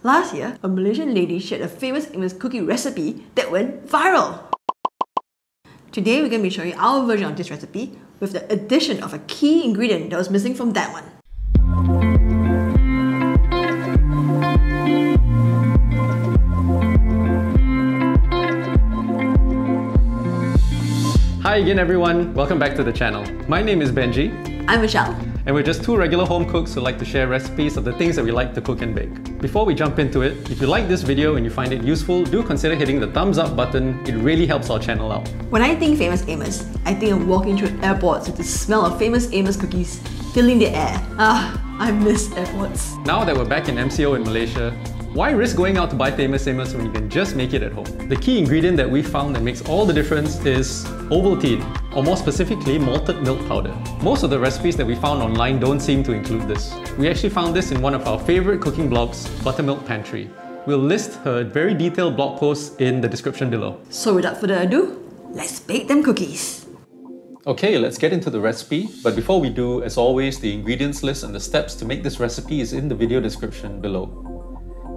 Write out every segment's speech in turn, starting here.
Last year, a Malaysian lady shared a Famous Amos cookie recipe that went viral. Today we're going to be showing our version of this recipe with the addition of a key ingredient that was missing from that one. Hi again everyone, welcome back to the channel. My name is Benji. I'm Michelle. And we're just two regular home cooks who like to share recipes of the things that we like to cook and bake. Before we jump into it, if you like this video and you find it useful, do consider hitting the thumbs up button. It really helps our channel out. When I think Famous Amos, I think of walking through airports with the smell of Famous Amos cookies filling the air. I miss airports. Now that we're back in MCO in Malaysia, why risk going out to buy Famous Amos when you can just make it at home? The key ingredient that we found that makes all the difference is Ovaltine, or more specifically, malted milk powder. Most of the recipes that we found online don't seem to include this. We actually found this in one of our favorite cooking blogs, Buttermilk Pantry. We'll list her very detailed blog post in the description below. So without further ado, let's bake them cookies. Okay, let's get into the recipe. But before we do, as always, the ingredients list and the steps to make this recipe is in the video description below.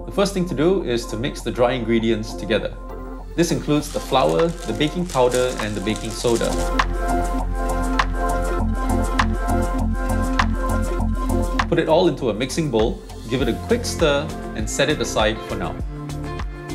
The first thing to do is to mix the dry ingredients together. This includes the flour, the baking powder, and the baking soda. Put it all into a mixing bowl, give it a quick stir, and set it aside for now.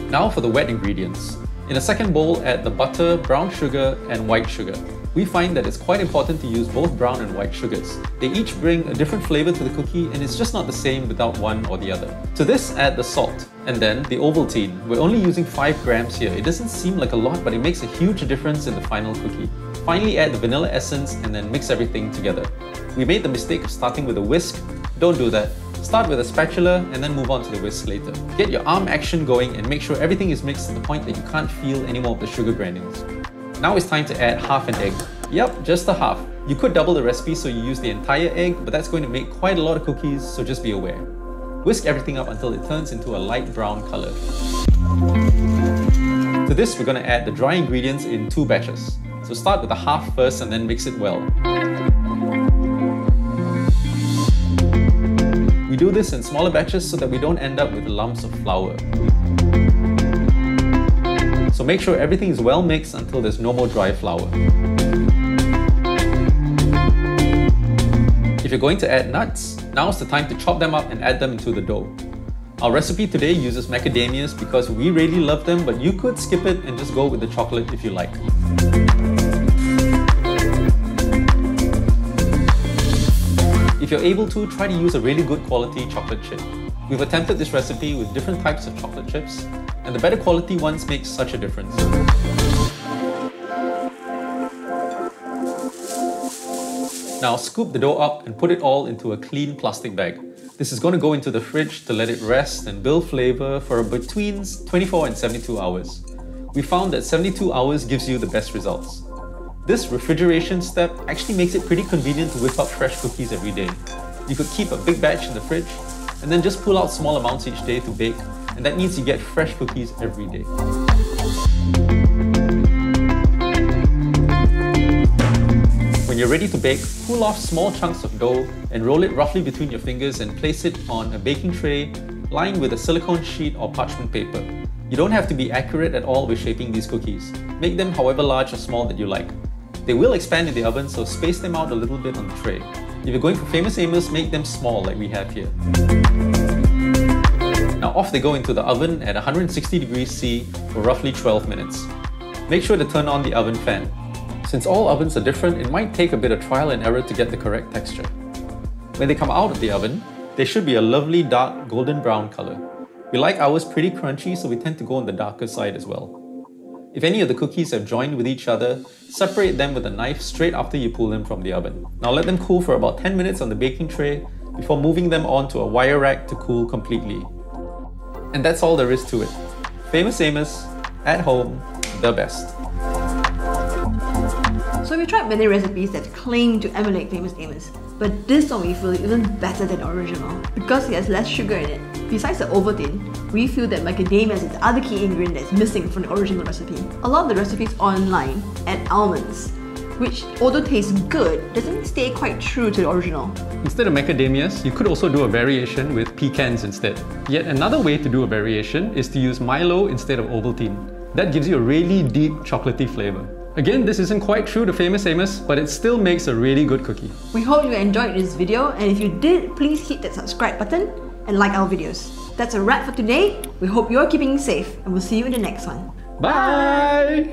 Now for the wet ingredients. In a second bowl, add the butter, brown sugar, and white sugar. We find that it's quite important to use both brown and white sugars. They each bring a different flavor to the cookie and it's just not the same without one or the other. To this, add the salt and then the Ovaltine. We're only using 5 grams here. It doesn't seem like a lot, but it makes a huge difference in the final cookie. Finally, add the vanilla essence and then mix everything together. We made the mistake of starting with a whisk. Don't do that. Start with a spatula and then move on to the whisk later. Get your arm action going and make sure everything is mixed to the point that you can't feel any more of the sugar granules. Now it's time to add half an egg. Yep, just a half. You could double the recipe so you use the entire egg, but that's going to make quite a lot of cookies, so just be aware. Whisk everything up until it turns into a light brown color. To this, we're going to add the dry ingredients in 2 batches. So start with a half first and then mix it well. We do this in smaller batches so that we don't end up with lumps of flour. So make sure everything is well mixed until there's no more dry flour. If you're going to add nuts, now's the time to chop them up and add them into the dough. Our recipe today uses macadamias because we really love them, but you could skip it and just go with the chocolate if you like. If you're able to, try to use a really good quality chocolate chip. We've attempted this recipe with different types of chocolate chips, and the better quality ones make such a difference. Now scoop the dough up and put it all into a clean plastic bag. This is going to go into the fridge to let it rest and build flavor for between 24 and 72 hours. We found that 72 hours gives you the best results. This refrigeration step actually makes it pretty convenient to whip up fresh cookies every day. You could keep a big batch in the fridge and then just pull out small amounts each day to bake, and that means you get fresh cookies every day. When you're ready to bake, pull off small chunks of dough and roll it roughly between your fingers and place it on a baking tray lined with a silicone sheet or parchment paper. You don't have to be accurate at all with shaping these cookies. Make them however large or small that you like. They will expand in the oven, so space them out a little bit on the tray. If you're going for Famous Amos, make them small like we have here. Now off they go into the oven at 160 degrees C for roughly 12 minutes. Make sure to turn on the oven fan. Since all ovens are different, it might take a bit of trial and error to get the correct texture. When they come out of the oven, they should be a lovely dark golden brown color. We like ours pretty crunchy, so we tend to go on the darker side as well. If any of the cookies have joined with each other, separate them with a knife straight after you pull them from the oven. Now let them cool for about 10 minutes on the baking tray before moving them onto a wire rack to cool completely. And that's all there is to it. Famous Amos, at home, the best. So we tried many recipes that claim to emulate Famous Amos, but this one we feel is even better than the original because it has less sugar in it. Besides the Ovaltine, we feel that macadamias is the other key ingredient that's missing from the original recipe. A lot of the recipes online add almonds. which, although tastes good, doesn't stay quite true to the original. Instead of macadamias, you could also do a variation with pecans instead. Yet another way to do a variation is to use Milo instead of Ovaltine. That gives you a really deep chocolatey flavour. Again, this isn't quite true to Famous Amos, but it still makes a really good cookie. We hope you enjoyed this video, and if you did, please hit that subscribe button and like our videos. That's a wrap for today. We hope you're keeping safe, and we'll see you in the next one. Bye!